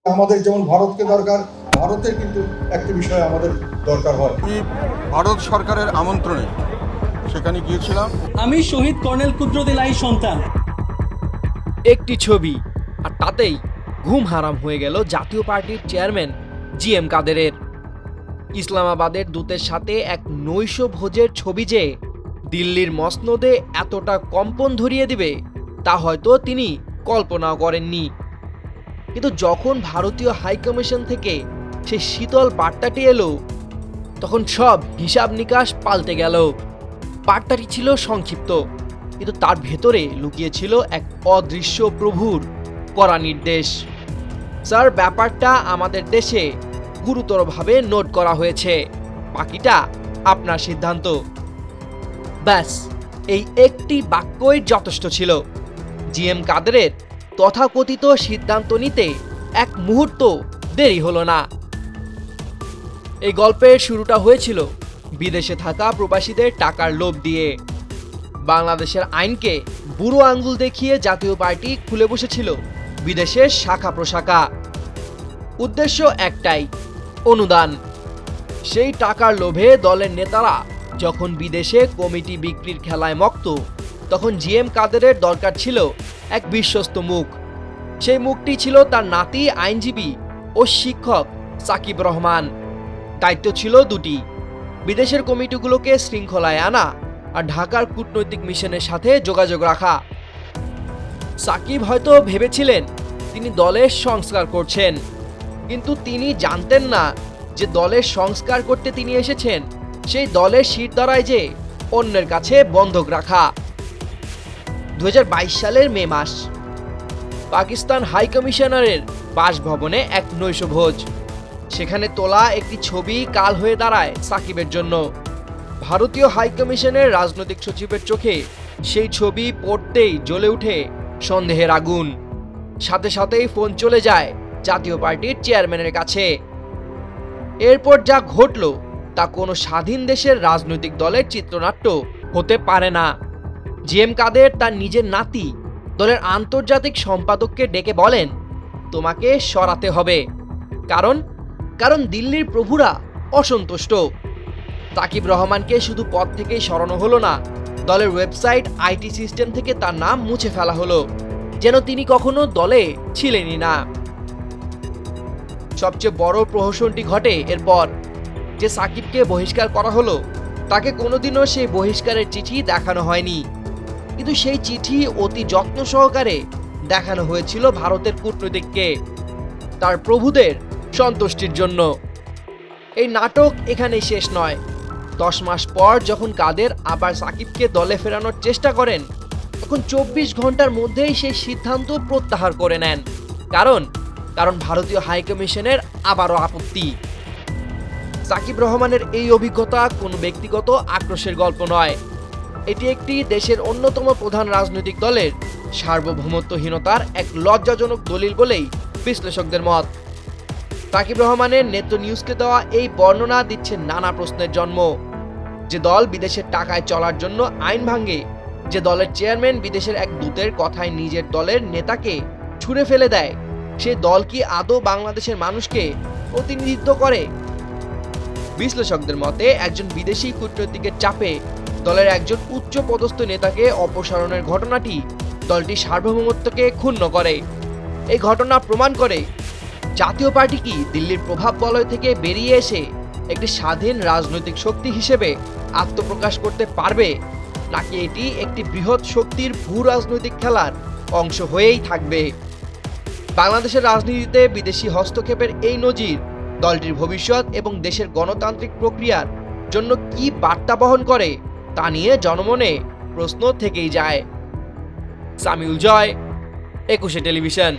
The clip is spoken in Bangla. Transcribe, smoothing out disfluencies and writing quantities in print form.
আমাদের যেমন ভারতকে দরকার, ভারতের কিন্তু একটি বিষয় আমাদের দরকার হয়। আমি ভারত সরকারের আমন্ত্রণে সেখানে গিয়েছিলাম। আমি শহীদ কর্নেল কুদ্রতিলাহি সন্তান। একটি ছবি, আর তাতেই ঘুম হারাম হয়ে গেল জাতীয় পার্টির চেয়ারম্যান জিএম কাদেরের। ইসলামাবাদের দূতের সাথে এক নৈশ ভোজের ছবি যে দিল্লির মসনদে এতটা কম্পন ধরিয়ে দিবে তা হয়তো তিনি কল্পনাও করেননি। কিন্তু যখন ভারতীয় হাইকমিশন থেকে সেই শীতল বার্তাটি এলো, তখন সব হিসাব নিকাশ পাল্টে গেল। বার্তাটি ছিল সংক্ষিপ্ত, কিন্তু তার ভেতরে লুকিয়ে ছিল এক অদৃশ্য প্রভুর কড়া নির্দেশ। স্যার, ব্যাপারটা আমাদের দেশে গুরুতরভাবে নোট করা হয়েছে, বাকিটা আপনার সিদ্ধান্ত। ব্যাস, এই একটি বাক্যই যথেষ্ট ছিল। জিএম কাদেরের তথাকথিত সিদ্ধান্ত নিতে এক মুহূর্ত দেরি হলো না। এই গল্পের শুরুটা হয়েছিল বিদেশে থাকা প্রবাসীদের টাকার লোভ দিয়ে। বাংলাদেশের আইনকে বুড়ো আঙ্গুল দেখিয়ে জাতীয় পার্টি খুলে বসেছিল বিদেশের শাখা প্রশাখা। উদ্দেশ্য একটাই, অনুদান। সেই টাকার লোভে দলের নেতারা যখন বিদেশে কমিটি বিক্রির খেলায় মক্ত, তখন জিএম কাদেরের দরকার ছিল এক বিশ্বস্ত মুখ। সেই মুখটি ছিল তার নাতি আইনজীবী ও শিক্ষক সাকিব রহমান। দায়িত্ব ছিল দুটি, বিদেশের কমিটিগুলোকে শৃঙ্খলায় আনা আর ঢাকার কূটনৈতিক মিশনের সাথে যোগাযোগ রাখা। সাকিব হয়তো ভেবেছিলেন তিনি দলের সংস্কার করছেন, কিন্তু তিনি জানতেন না যে দলের সংস্কার করতে তিনি এসেছেন সেই দলের শিরদাঁড়ায় যে অন্যের কাছে বন্ধক রাখা। 2022 সালের মে মাস, পাকিস্তান হাই কমিশনারের বাসভবনে এক নৈশভোজ। সেখানে তোলা একটি ছবি কাল হয়ে দাঁড়ায় সাকিবের জন্য। ভারতীয় হাই কমিশনের রাজনৈতিক সচিবের চোখে সেই ছবি পড়তেই জ্বলে ওঠে সন্দেহের আগুন। সাথে সাথেই ফোন চলে যায় জাতীয় পার্টির চেয়ারম্যানের কাছে। এরপর যা ঘটল তা কোনো স্বাধীন দেশের রাজনৈতিক দলের চিত্রনাট্য হতে পারে না। জিএম কাদের তার নিজের নাতি দলের আন্তর্জাতিক সম্পাদককে ডেকে বলেন, তোমাকে সরাতে হবে, কারণ কারণ দিল্লির প্রভুরা অসন্তুষ্ট। সাকিব রহমানকে শুধু পদ থেকেই সরানো হলো না, দলের ওয়েবসাইট, আইটি সিস্টেম থেকে তার নাম মুছে ফেলা হলো, যেন তিনি কখনো দলে ছিলেনই না। সবচেয়ে বড় প্রহসনটি ঘটে এরপর। যে সাকিবকে বহিষ্কার করা হলো তাকে কোনোদিনও সেই বহিষ্কারের চিঠি দেখানো হয়নি, কিন্তু সেই চিঠি অতি যত্ন সহকারে দেখানো হয়েছিল ভারতের কূটনীতিককে, তার প্রভুদের সন্তুষ্টির জন্য। এই নাটক এখানেই শেষ নয়। 10 মাস পর যখন কাদের আবার সাকিবকে দলে ফেরানোর চেষ্টা করেন, তখন 24 ঘন্টার মধ্যেই সেই সিদ্ধান্ত প্রত্যাহার করে নেন। কারণ ভারতীয় হাইকমিশনের আবারও আপত্তি। সাকিব রহমানের এই অভিজ্ঞতা কোনো ব্যক্তিগত আক্রোশের গল্প নয়, এটি একটি দেশের অন্যতম প্রধান রাজনৈতিক দলের সার্বভৌমত্বহীনতার এক লজ্জাজনক দলিল বলেই বিশ্লেষকদের মত। সাকিব রহমানের নেত্র নিউজকে দেওয়া এই বর্ণনা দিচ্ছে নানা প্রশ্নের জন্ম। যে দল বিদেশের টাকায় চলার জন্য আইন ভাঙে, যে দলের চেয়ারম্যান বিদেশের এক দূতের কথায় নিজের দলের নেতাকে ছুঁড়ে ফেলে দেয়, সে দল কি আদৌ বাংলাদেশের মানুষকে প্রতিনিধিত্ব করে? বিশ্লেষকদের মতে একজন বিদেশি কূটনীতিকের চাপে দলের একজন উচ্চ পদস্থ নেতাকে অপসারণের ঘটনাটি দলটির সার্বভৌমত্বকে ক্ষুণ্ণ করে। এই ঘটনা প্রমাণ করে জাতীয় পার্টি কি দিল্লির প্রভাব বলয় থেকে বেরিয়ে এসে একটি স্বাধীন রাজনৈতিক শক্তি হিসেবে আত্মপ্রকাশ করতে পারবে, নাকি এটি একটি বৃহৎ শক্তির ভূ রাজনৈতিক খেলার অংশ হয়েই থাকবে। বাংলাদেশের রাজনীতিতে বিদেশি হস্তক্ষেপের এই নজির দলটির ভবিষ্যৎ এবং দেশের গণতান্ত্রিক প্রক্রিয়ার জন্য কি বার্তা বহন করে তা নিয়ে জনমনে প্রশ্ন থেকেই যায়। সামিউল জয়, 21 টেলিভিশন।